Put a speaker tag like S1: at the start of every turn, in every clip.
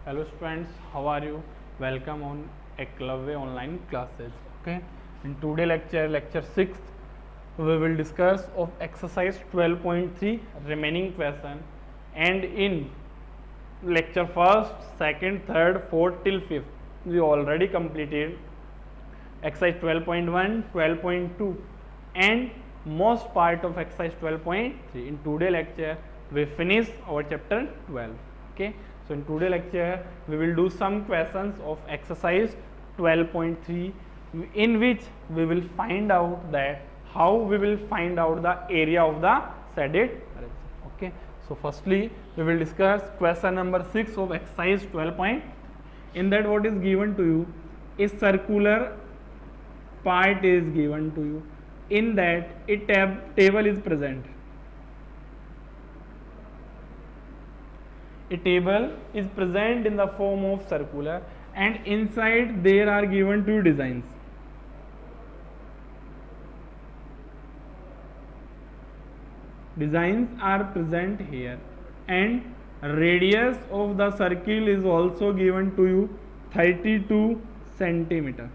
S1: Hello students, how are you? Welcome on Eklavya online classes. Okay, in today lecture 6, we will discuss of exercise 12.3 remaining question, and in lecture first, second, third, fourth till fifth we already completed exercise 12.1, 12.2 and most part of exercise 12.3. In today lecture we finish our chapter 12. Okay, so in today lecture we will do some questions of exercise 12.3 in which we will find out that how we will find out the area of the shaded region. Okay, so firstly we will discuss question number 6 of exercise 12. In that, what is given to you is circular part is given to you. In that, a table is present. A table is present in the form of circular, and inside there are given two designs. Designs are present here, and radius of the circle is also given to you 32 centimeter.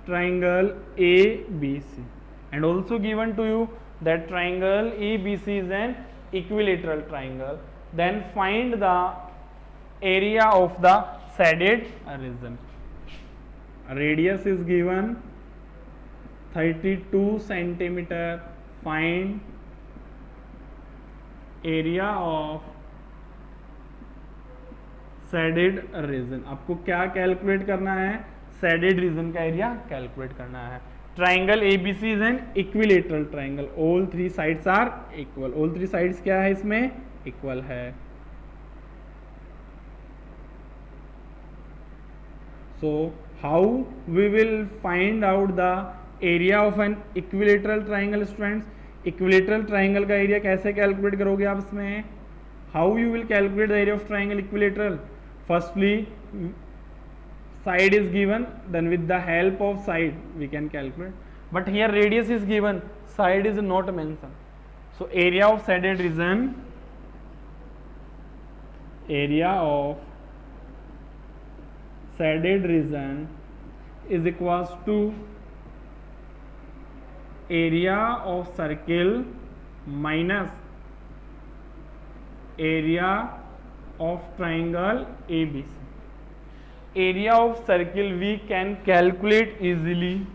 S1: Triangle ABC, and also given to you that triangle ABC is an equilateral triangle. Then find the area of the shaded region. Radius is given 32 centimeter. Find area of shaded region. आपको क्या calculate करना है? shaded region का area calculate करना है. Triangle ABC is an equilateral triangle. All three sides are equal. All three sides क्या है इसमें? Equal है. So how we will find out the area of an equilateral triangle, students? Equilateral triangle का area कैसे calculate करोगे आप इसमें? How you will calculate the area of triangle equilateral? Firstly, side is given, then with the help of side we can calculate. But here radius is given, side is not mentioned. So area of shaded region, area of shaded region is equals to area of circle minus area of triangle ABC. Area of circle we can calculate easily,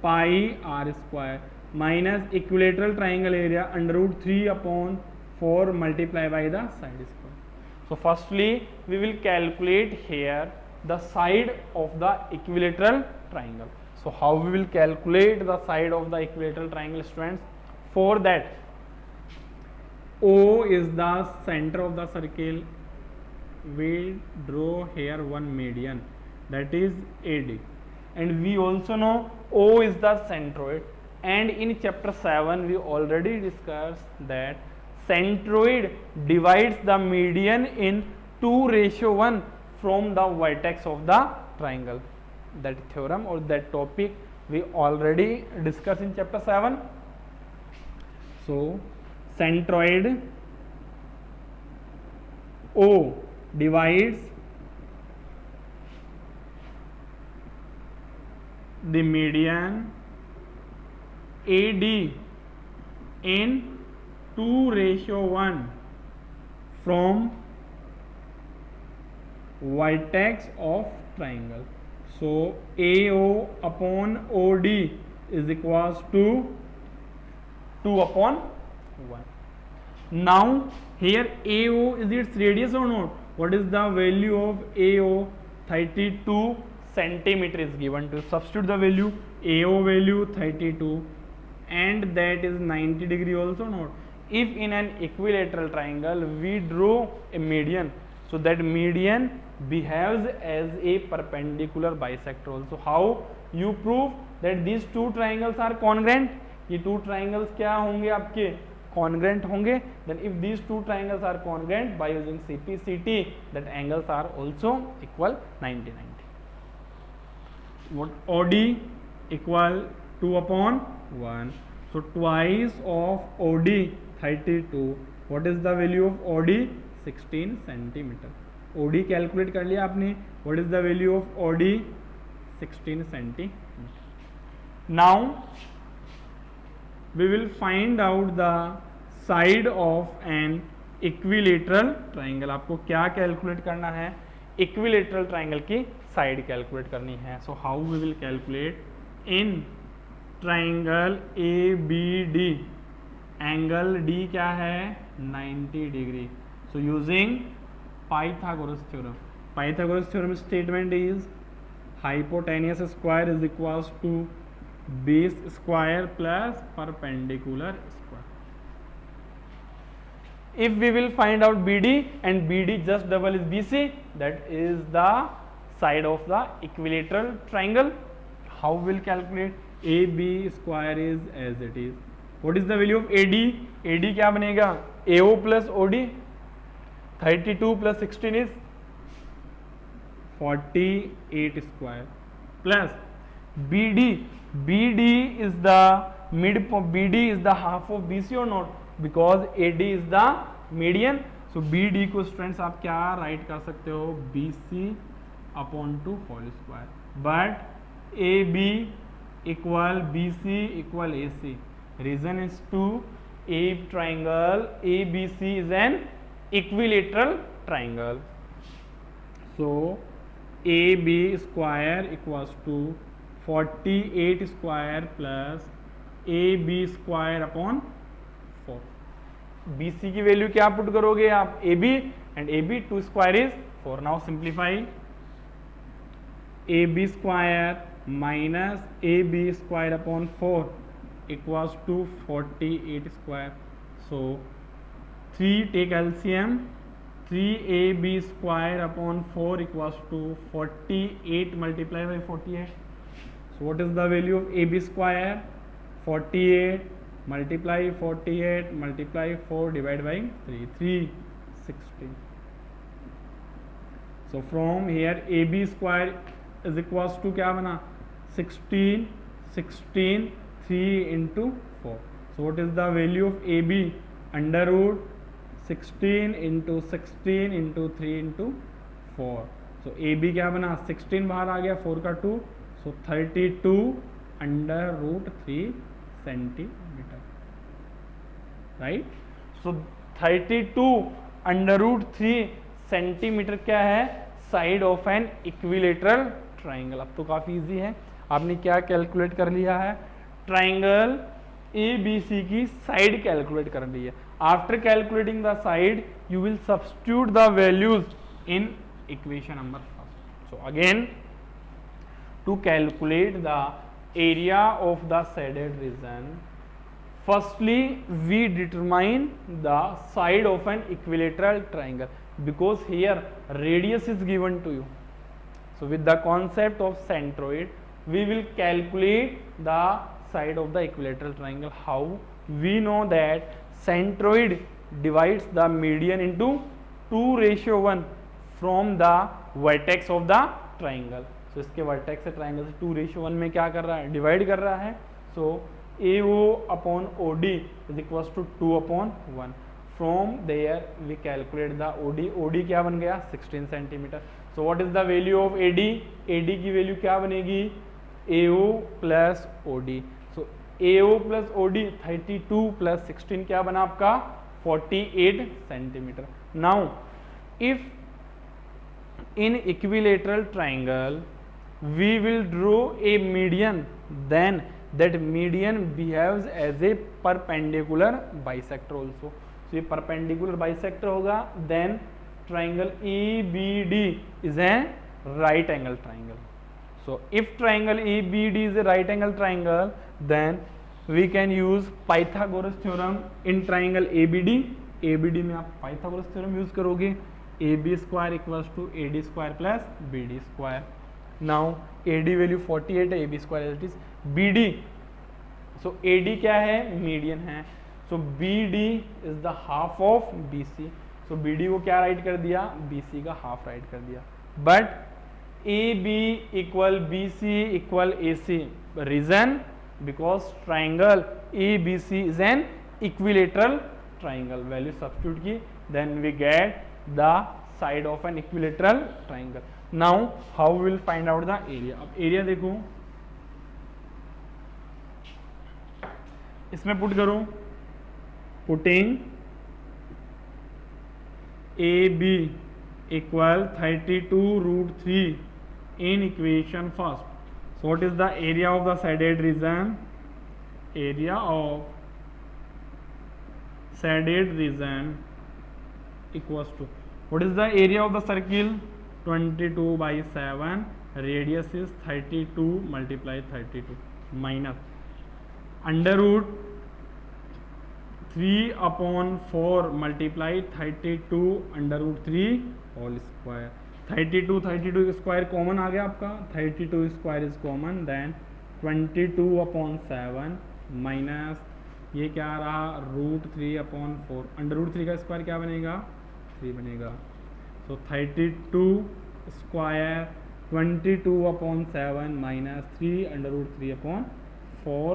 S1: pi r square minus equilateral triangle area under root 3 upon 4 multiplied by the side square. So firstly we will calculate here the side of the equilateral triangle. So how we will calculate the side of the equilateral triangle, students? For that, O is the center of the circle. We draw here one median, that is AD, and we also know O is the centroid, and in chapter 7 we already discussed that centroid divides the median in 2:1 from the vertex of the triangle. That theorem or that topic we already discussed in chapter 7. So centroid O divides the median AD in 2:1 from vertex of triangle. So AO upon OD is equals to 2/1. Now here AO is its radius or not? What is the value of AO? 32 centimeter is given to. Substitute the value. AO value 32, and that is 90 degree also not. If in an equilateral triangle we draw a median, so that median behaves as a perpendicular bisector also. How you prove that these two triangles are congruent? ये two triangles क्या होंगे आपके? Congruent होंगे. Then if these two triangles are congruent, by using CP/CT, that angles are also equal 90/90. What OD equal 2/1. So twice of OD 32. What is the value of OD? 16 centimeter. OD calculate कर लिया आपने. What is the value of OD? 16 centimetre. Now we will find out the side of an equilateral triangle. आपको क्या calculate करना है? Equilateral triangle की side calculate करनी है. So how we will calculate? In triangle ABD angle D क्या है? 90 degree. So using Pythagoras theorem. Pythagoras theorem statement is hypotenuse square is equals to base square plus perpendicular square. If we will find out BD and BD just double is BC, that is the side of the equilateral triangle. How we will calculate? AB square is as it is. What is the value of AD? AD क्या बनेगा? AO plus OD. 32 plus 16 is 48 square plus BD. BD is the midpoint. BD is the half of BC or not? Because AD is the median. So BD को students आप क्या right कर सकते हो? BC upon 2 whole square. But AB equal BC equal AC. Reason is to A triangle ABC is an equilateral triangle. So AB square equals to 48 square plus AB square upon 4. BC की value क्या put करोगे आप? AB and AB 2 square is 4. Now simplify. AB square minus AB square upon 4 equals to 48 square. So 3 take LCM. 3AB square upon 4 equals to 48 multiplied by 48. So what is the value of AB square? 48 multiply 48 multiply 4 divided by 3. 360. So from here AB square is equals to क्या बना? 16 16 3 into 4. So what is the value of AB? Under root 16 into 16 into 3 into 4. So AB क्या बना? 16 बाहर आ गया, 4 का 2. So 32 under root 3 centimeter. Right? So 32 under root 3 centimeter क्या है? Side of an equilateral triangle. अब तो काफी इजी है. आपने क्या कैलकुलेट कर लिया है? ट्राइंगल ABC की साइड कैलकुलेट कर ली है. After calculating the side, you will substitute the values in equation number first. So again, to calculate the area of the shaded region, firstly we determine the side of an equilateral triangle, because here radius is given to you. So with the concept of centroid, we will calculate the side of the equilateral triangle. How? We know that centroid divides the median into 2:1 from the vertex of the triangle. So इसके vertex से triangle से 2:1 में क्या कर रहा है? Divide कर रहा है. So AO upon OD is equals to 2/1. From there we calculate the OD. OD क्या बन गया? 16 centimetre. So what is the value of AD? AD की वैल्यू क्या बनेगी? AO plus OD. So AO plus OD 32 plus 16 क्या बना आपका? 48 centimetre. Now if in equilateral triangle we will draw a median, then that median behaves as a perpendicular bisector also. So ये perpendicular bisector होगा. Then triangle EBD is a right angle triangle. So if triangle EBD is a right angle triangle, then we can use Pythagoras theorem in triangle ABD. ABD में आप Pythagoras theorem use करोगे. AB square equals to AD square plus BD square. Now AD value 48 है, AB square as it is. BD, so AD क्या है? Median है. So BD is the half of BC. So BD को क्या right कर दिया? BC का half right कर दिया. But AB equal BC equal AC. Reason? Because triangle ABC is an equilateral triangle. Value substitute की, then we get the side of an equilateral triangle. Now how we will find out the area. अब area देखो, इसमें put करो, putting AB equal 32√3 in equation first. So what is the area of the shaded region? Area of shaded region equals to, what is the area of the circle? 22/7, radius is 32 multiply 32 minus under root 3/4 multiply 32 under root 3 whole square. 32 square common आ गया आपका, 32 square is common, then 22/7 minus ये क्या आ रहा, √3/4, under root 3 का square क्या बनेगा, 3 बनेगा. So 32 square 22/7 minus 3 under root 3/4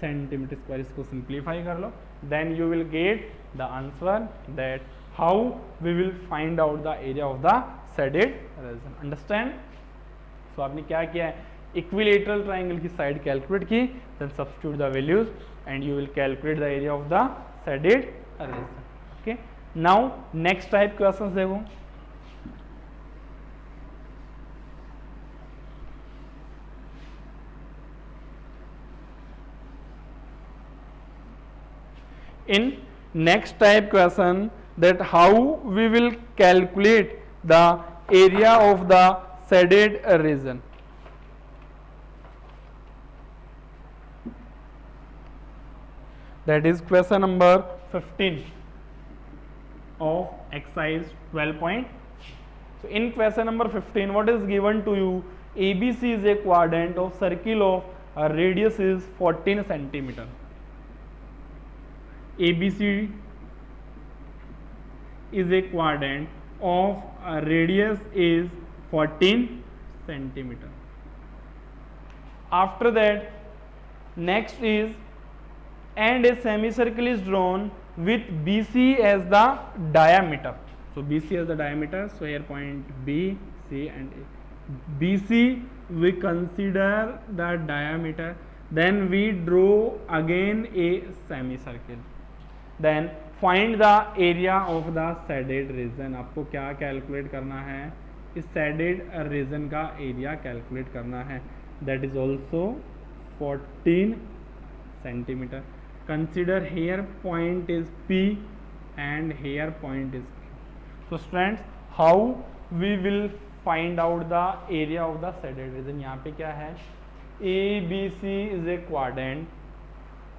S1: centimetre square. इसको सिंप्लीफाई कर लो, then you will get the answer that how we will find out the area of the shaded region. Understand. So आपने क्या किया है, इक्विलेटरल ट्राइंगल की साइड कैलकुलेट की, then substitute the values and you will calculate the area of the shaded region. Okay, now next type questions देखो. In next type question, that how we will calculate the area of the shaded region. That is question number 15 of exercise 12. So in question number 15, what is given to you? ABC is a quadrant of circle of radius is 14 centimeter. ABC is a quadrant of radius is 14 centimeter. After that, next is, and a semicircle is drawn with BC as the diameter. So BC as the diameter. So here point B, C and A. BC we consider the diameter. Then we draw again a semicircle. Then find the area of the shaded region. आपको क्या calculate करना है, इस shaded region का area calculate करना है. That is also 14 centimeter. Consider here point is P and here point is Q. So students, how we will find out the area of the shaded region? यहाँ पे क्या है, ABC is a quadrant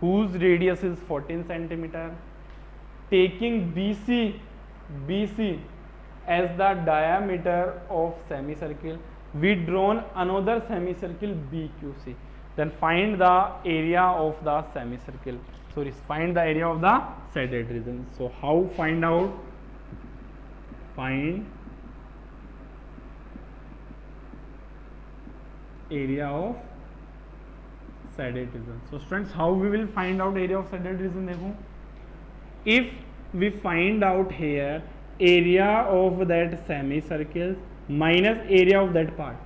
S1: whose radius is 14 centimeter. Taking BC as the diameter of semicircle, we drawn another semicircle BQC. Then find the area of the semicircle. Sorry, find the area of the shaded region. So how find out? Find area of shaded region. So students, how we will find out area of shaded region? देखो, if we find out here area of that semicircle minus area of that part.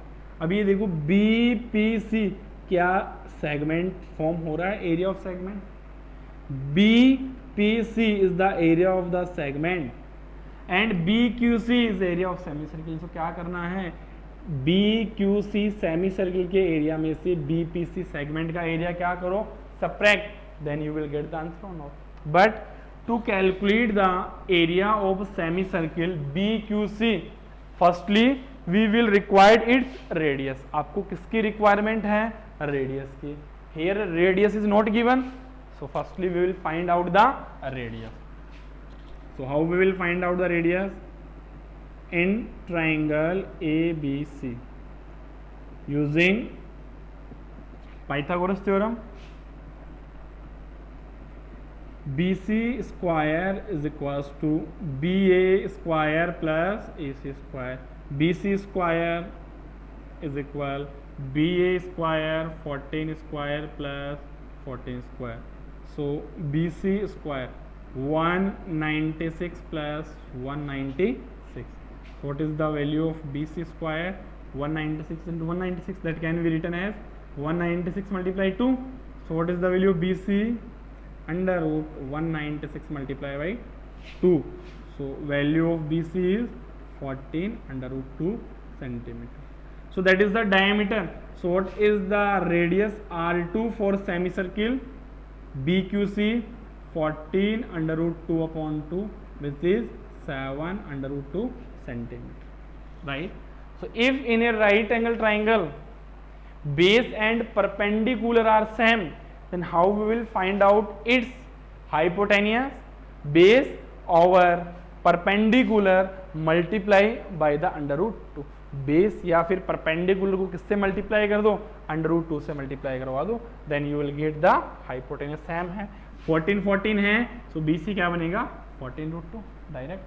S1: अब ये देखो BPC क्या segment form हो रहा है, area of segment. BPC is the area of the segment and BQC is area of semicircle. तो क्या करना है, BQC सेमीसर्किल के एरिया में से BPC सेगमेंट का एरिया क्या करो, subtract, then you will get the answer और not. But to calculate the area of semicircle BQC, firstly we will required its radius. आपको किसकी रिक्वायरमेंट है, रेडियस की. Here radius is not given, so firstly we will find out the radius. So how we will find out the radius? In triangle ABC using Pythagoras theorem, BC square is equals to BA square plus AC square. BC square is equal BA square 14 square plus 14 square. So BC square 196 plus 196. So what is the value of BC square? 196 into 196, that can be written as 196 multiplied 2. So what is the value of BC? Under root 196 multiplied by 2. So value of BC is 14 under root 2 centimeter. So that is the diameter. So what is the radius R2 for semicircle? BQC 14 under root 2 upon 2, which is 7 under root 2 centimeter, right? So if in a right angle triangle base and perpendicular are same, then how we will find out its hypotenuse? Base over perpendicular multiply by the under root 2. Base या फिर perpendicular को किससे multiply कर दो? Under root 2 से multiply करवा दो, then you will get the hypotenuse. Same है, 14 14 है, सो BC क्या बनेगा? 14 रूट 2 डायरेक्ट.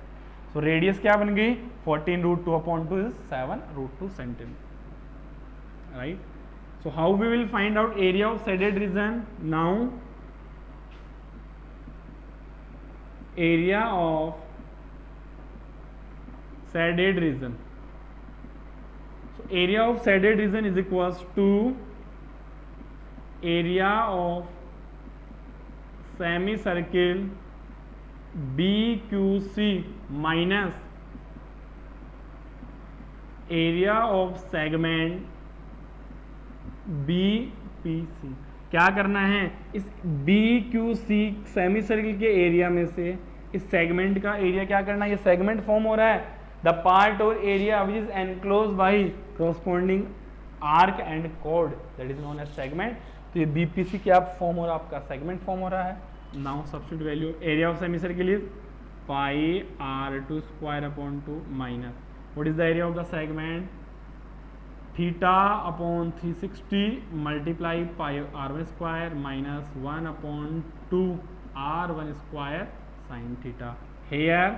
S1: सो रेडियस क्या बन गई? 14 root 2 upon 2 is 7 root 2 centimetre, right? So how we will find out area of shaded region? Now area of shaded region, area of shaded region is equals to area of semicircle BQC minus area of segment BPC. क्या करना है? इस BQC semicircle के area में से इस segment का area क्या करना है? ये सेगमेंट फॉर्म हो रहा है. The part or area which is enclosed by corresponding arc and chord, that is known as segment. तो ये BPC क्या फॉर्म हो रहा है? आपका सेगमेंट फॉर्म हो रहा है. Now substitute value area of semicircle is pi R2 square upon 2 minus what is the area of the segment? Theta upon 360 multiply pi R1 square minus 1 upon 2 R1 square sine theta. Here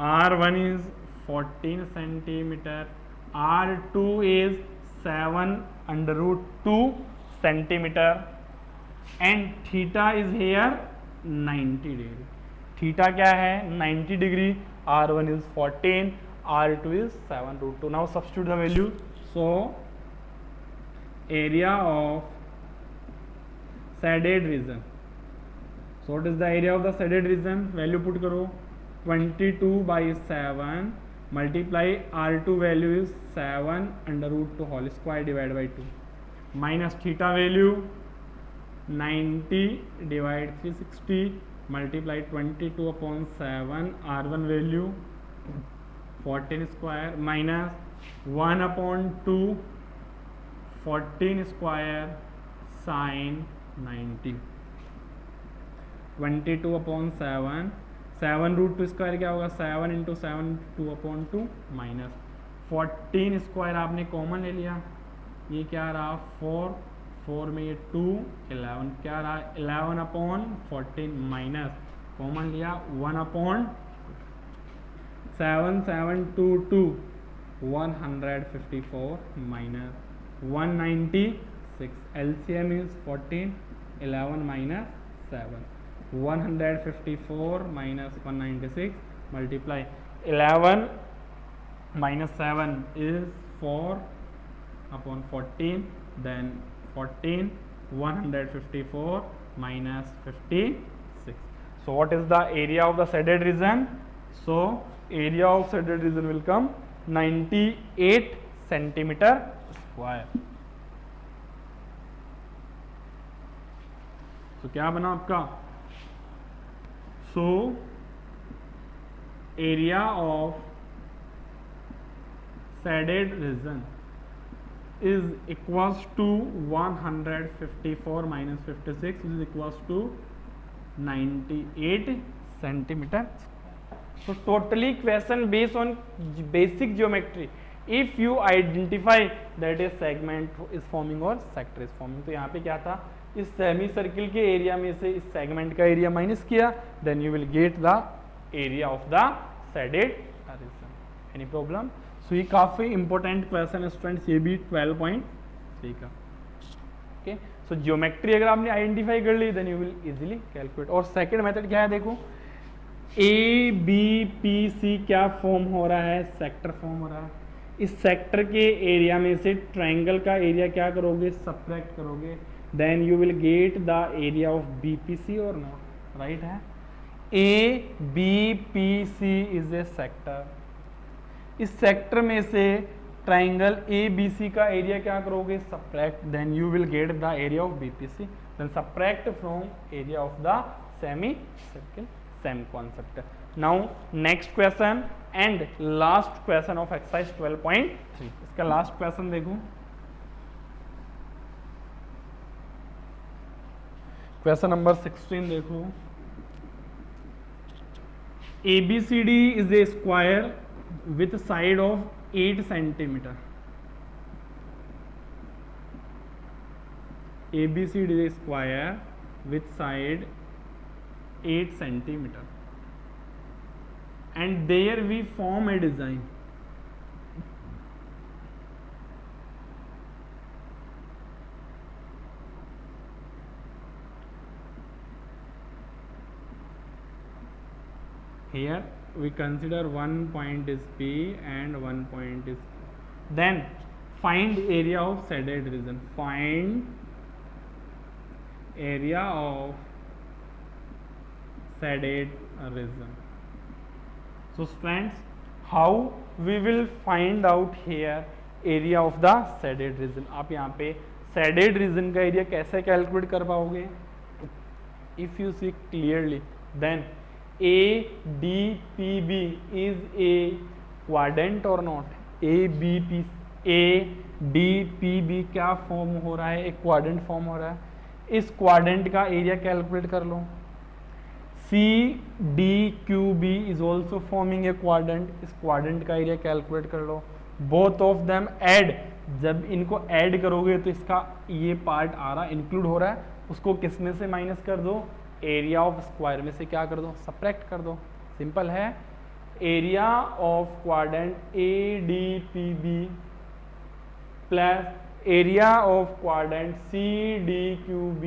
S1: R1 is 14 centimeter, R2 is 7 under root 2 centimeter, and theta is here 90 degree. Theta क्या है? 90 degree. R1 is 14, R2 is 7 root 2. Now substitute the value. So area of shaded region. So what is the area of the shaded region? Value put करो. 22 by 7 multiply R2 value is 7 under root 2 whole square divided by 2 minus theta value 90 divide 360 multiply 22 upon 7 R1 value 14 square minus 1 upon 2 14 square sin 90 22 upon 7 7 root 2 square क्या होगा? 7 into 7 2 upon 2 minus 14 square आपने common ले लिया, ये क्या रहा? 4 4 में ये 2 11 क्या रहा? 11 अपॉन 14 माइनस कॉमन लिया 1 upon 7 7 2 2 154 minus 196. LCM is 14 11 minus 7 154 minus 196 multiply 11 minus 7 is 4 upon 14, then 14 154 minus 56. So what is the area of the shaded region? So area of shaded region will come 98 centimeter square. So क्या बना आपका? So area of shaded region is equals to 154 minus 56, which is equals to 98 centimeter. So totally question based on basic geometry. If you identify that a segment is forming or sector is forming, तो यहाँ पे क्या था? इस semi circle के area में से इस सेगमेंट का एरिया माइनस किया, then you will get the area of the shaded region. Any problem? So ये काफ़ी इंपॉर्टेंट क्वेश्चन है स्टूडेंट्स, ये भी 12.3 का. ओके, सो ज्योमेट्री अगर आपने आइडेंटिफाई कर ली then you will easily calculate. और सेकंड मेथड क्या है देखो, ए बी पी सी क्या फॉर्म हो रहा है, सेक्टर फॉर्म हो रहा है। इस सेक्टर के एरिया में से ट्रायंगल का एरिया क्या करोगे, सब्ट्रैक्ट करोगे, then you will get the area of B P C और नॉट, राइट है। A B P C is a sector, इस सेक्टर में से ट्राइंगल ए बी सी का एरिया क्या करोगे, subtract, then you will get the area of B P C, then subtract from area of the semi circle, same concept. Now next question and last question of exercise 12.3, इसका last question देखो, question number 16 देखो। ABCD is a square with side of 8 centimeter. ABCD is a square with side 8 centimeter. And there we form a design. Here we consider one point is P and one point is Q. Then find area of shaded region. Find area of shaded region. So students, how we will find out here area of the shaded region? आप यहाँ पे shaded region का area कैसे calculate कर पाओगे? If you see clearly, then ADPB is a quadrant or not? ADPB क्या form हो रहा है, एक क्वाड्रेंट फॉर्म हो रहा है। इस क्वाड्रेंट का एरिया कैलकुलेट कर लो। CDQB is also forming a quadrant, इस क्वाड्रेंट का एरिया कैलकुलेट कर लो। बोथ ऑफ देम ऐड, जब इनको ऐड करोगे तो इसका ये पार्ट आ रहा इंक्लूड हो रहा है, उसको किस में से माइनस कर दो, एरिया ऑफ स्क्वायर में से क्या कर दो, सब्ट्रैक्ट कर दो, सिंपल है। Area of quadrant ADPB plus area of quadrant CDQB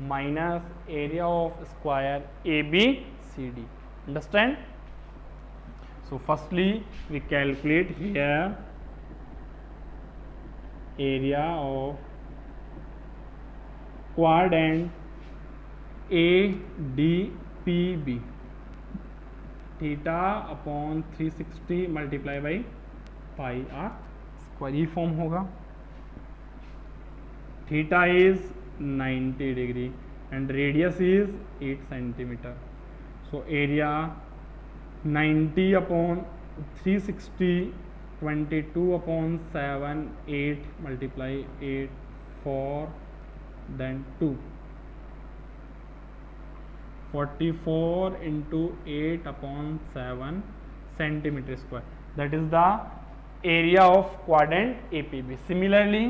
S1: minus area of square ABCD, understand. So firstly we calculate here area of quadrant ADPB, theta upon 360 multiply by pi R square, ये form होगा। Theta is 90 degree and radius is 8 centimetre. So area 90 upon 360, 22 upon 7, 8 multiply 8, 4 then 2, 44 into 8 upon 7 centimeter square. That is the area of quadrant APB. Similarly,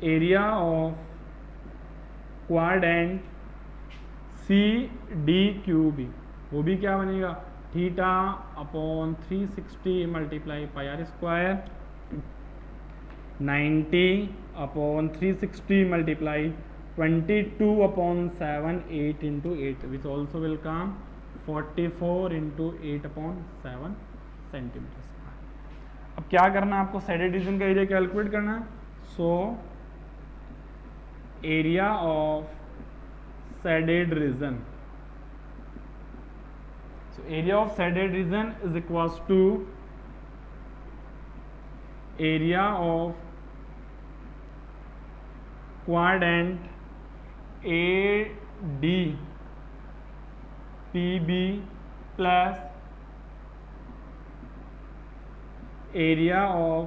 S1: area of quadrant CDQB, वो भी क्या बनेगा, theta upon 360 multiply pi R square, 90 upon 360 multiply 22 upon 7, 8 into 8, which also will come 44 into 8 upon 7 centimeters. अब क्या करना है आपको, shaded region का एरिया कैलकुलेट करना है। So area of shaded region, so area of shaded region is equals to area of quadrant ADPB plus area of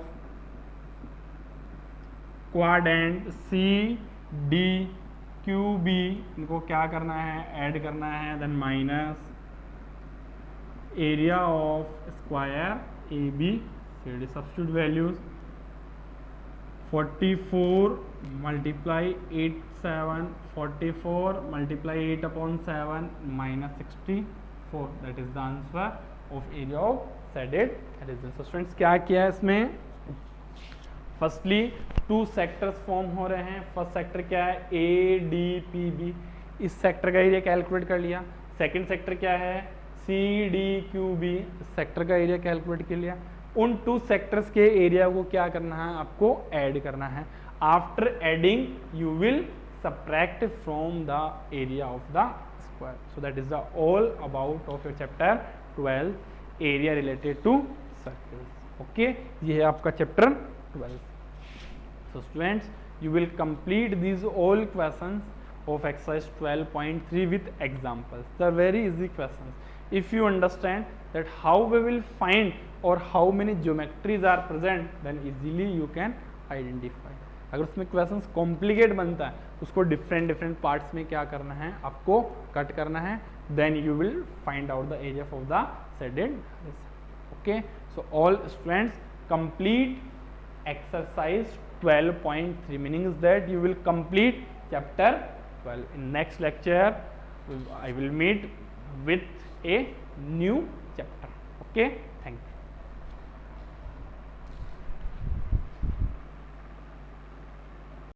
S1: quadrant CDQB, इनको क्या करना है, ऐड करना है, then minus area of square ABCD, substitute values 44 multiply 8 7, 44 multiply 8 upon 7 minus 64, that is the answer of area of shaded region। So students क्या किया है इसमें, फर्स्टली 2 सेक्टर्स फॉर्म हो रहे हैं। फर्स्ट सेक्टर क्या है, ADPB, इस सेक्टर का एरिया कैलकुलेट कर लिया। सेकंड सेक्टर क्या है, CDQB सेक्टर का एरिया कैलकुलेट कर लिया। उन 2 सेक्टर्स के एरिया को क्या करना है, आपको ऐड करना है। After adding you will subtract from the area of the square. So that is the all about of your chapter 12, area related to circles. Okay, ये है आपका chapter 12. So students, you will complete these all questions of exercise 12.3 with examples. They are very easy questions. If you understand that how we will find or how many geometries are present, then easily you can identify. अगर उसमें questions complicate बनता है, उसको different parts में क्या करना है, आपको कट करना है, then you will find out the area of the shaded. Okay, so all students complete exercise 12.3, meaning is that you will complete chapter 12. In next lecture I will meet with a new chapter. Okay, thank you.